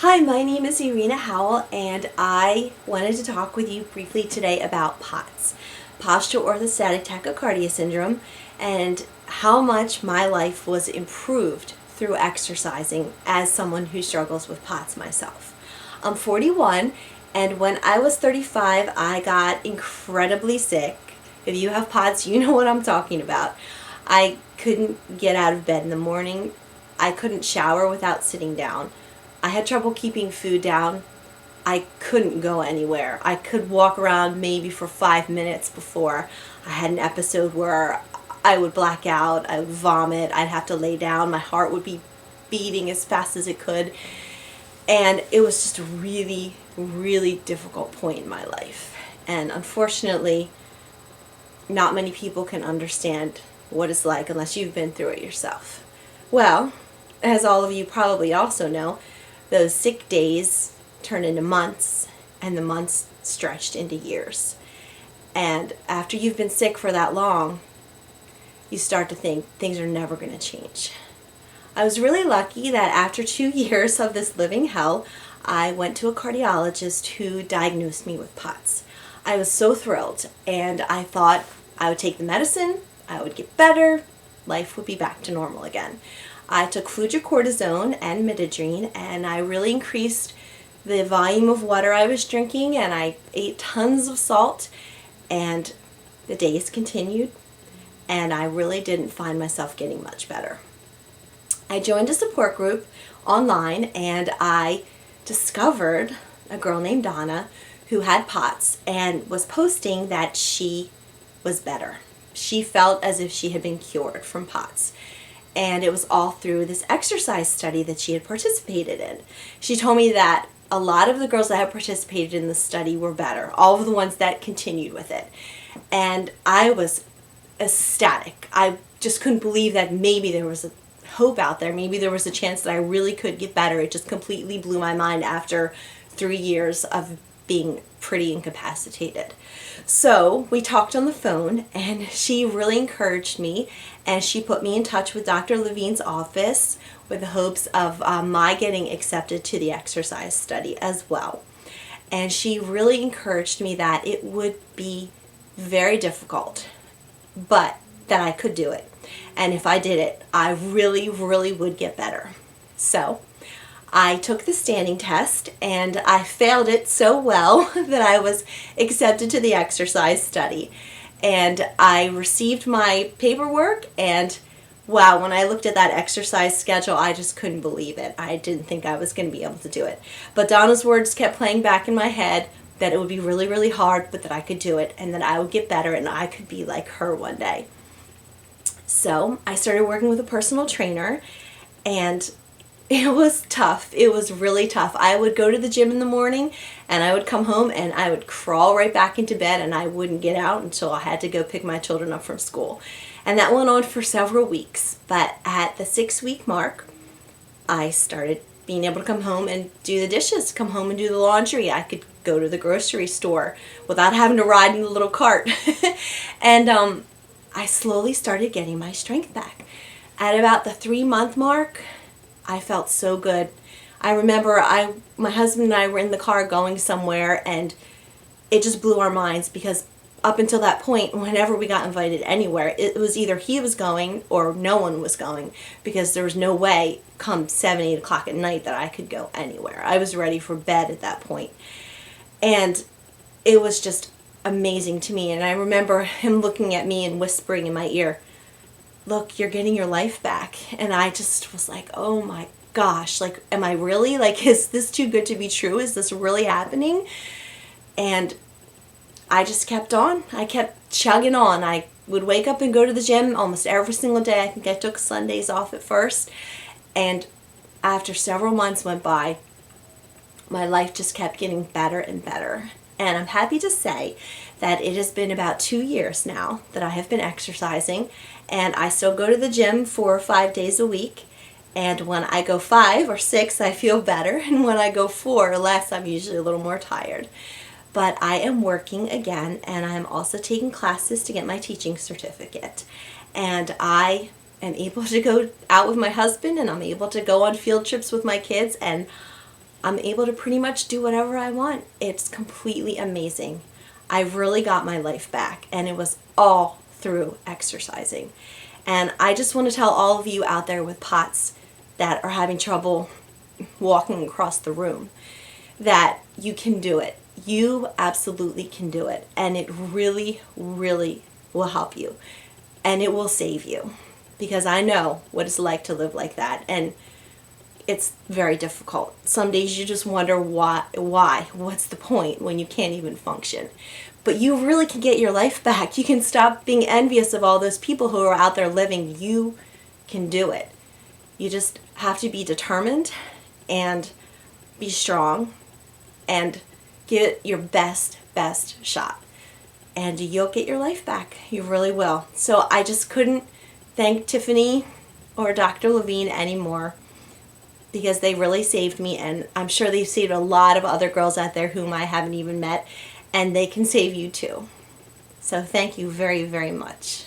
Hi, my name is Irina Howell, and I wanted to talk with you briefly today about POTS, postural orthostatic tachycardia syndrome, and how much my life was improved through exercising as someone who struggles with POTS myself. I'm 41, and when I was 35, I got incredibly sick. If you have POTS, you know what I'm talking about. I couldn't get out of bed in the morning. I couldn't shower without sitting down. I had trouble keeping food down. I couldn't go anywhere. I could walk around maybe for 5 minutes before I had an episode where I would black out, I would vomit, I'd have to lay down, my heart would be beating as fast as it could. And it was just a really, really difficult point in my life. And unfortunately, not many people can understand what it's like unless you've been through it yourself. Well, as all of you probably also know, those sick days turned into months, and the months stretched into years. And after you've been sick for that long, you start to think things are never going to change. I was really lucky that after 2 years of this living hell, I went to a cardiologist who diagnosed me with POTS. I was so thrilled, and I thought I would take the medicine, I would get better, life would be back to normal again. I took fludrocortisone and midodrine, and I really increased the volume of water I was drinking, and I ate tons of salt, and the days continued, and I really didn't find myself getting much better. I joined a support group online, and I discovered a girl named Donna who had POTS and was posting that she was better. She felt as if she had been cured from POTS. And it was all through this exercise study that she had participated in. She told me that a lot of the girls that had participated in the study were better, all of the ones that continued with it. And I was ecstatic. I just couldn't believe that maybe there was a hope out there. Maybe there was a chance that I really could get better. It just completely blew my mind after 3 years of being pretty incapacitated. So we talked on the phone, and she really encouraged me, and she put me in touch with Dr. Levine's office with the hopes of my getting accepted to the exercise study as well. And she really encouraged me that it would be very difficult, but that I could do it. And if I did it, I really, really would get better. So I took the standing test, and I failed it so well that I was accepted to the exercise study. And I received my paperwork, and wow, when I looked at that exercise schedule, I just couldn't believe it. I didn't think I was going to be able to do it. But Donna's words kept playing back in my head that it would be really, really hard, but that I could do it, and that I would get better, and I could be like her one day. So I started working with a personal trainer, and it was tough. It was really tough. I would go to the gym in the morning, and I would come home, and I would crawl right back into bed, and I wouldn't get out until I had to go pick my children up from school. And that went on for several weeks. But at the 6-week mark, I started being able to come home and do the dishes, come home and do the laundry. I could go to the grocery store without having to ride in the little cart. And I slowly started getting my strength back. At about the 3-month mark, I felt so good. I remember my husband and I were in the car going somewhere, and it just blew our minds because up until that point, whenever we got invited anywhere, it was either he was going or no one was going, because there was no way come 7, 8 o'clock at night that I could go anywhere. I was ready for bed at that point. And it was just amazing to me. And I remember him looking at me and whispering in my ear, "Look, you're getting your life back." And I just was like, oh my gosh, like, am I really? Like, is this too good to be true? Is this really happening? And I just kept on. I kept chugging on. I would wake up and go to the gym almost every single day. I think I took Sundays off at first. And after several months went by, my life just kept getting better and better. And I'm happy to say that it has been about 2 years now that I have been exercising, and I still go to the gym 4 or 5 days a week. And when I go 5 or 6, I feel better, and when I go 4 or less, I'm usually a little more tired. But I am working again, and I'm also taking classes to get my teaching certificate. And I am able to go out with my husband, and I'm able to go on field trips with my kids, and I'm able to pretty much do whatever I want. It's completely amazing. I've really got my life back, and it was all through exercising. And I just want to tell all of you out there with POTS that are having trouble walking across the room that you can do it. You absolutely can do it, and it really, really will help you, and it will save you, because I know what it's like to live like that, and it's very difficult. Some days you just wonder why, what's the point when you can't even function. But you really can get your life back. You can stop being envious of all those people who are out there living. You can do it. You just have to be determined and be strong and give it your best shot. And you'll get your life back. You really will. So I just couldn't thank Tiffany or Dr. Levine anymore, because they really saved me, and I'm sure they've saved a lot of other girls out there whom I haven't even met, and they can save you too. So thank you very, very much.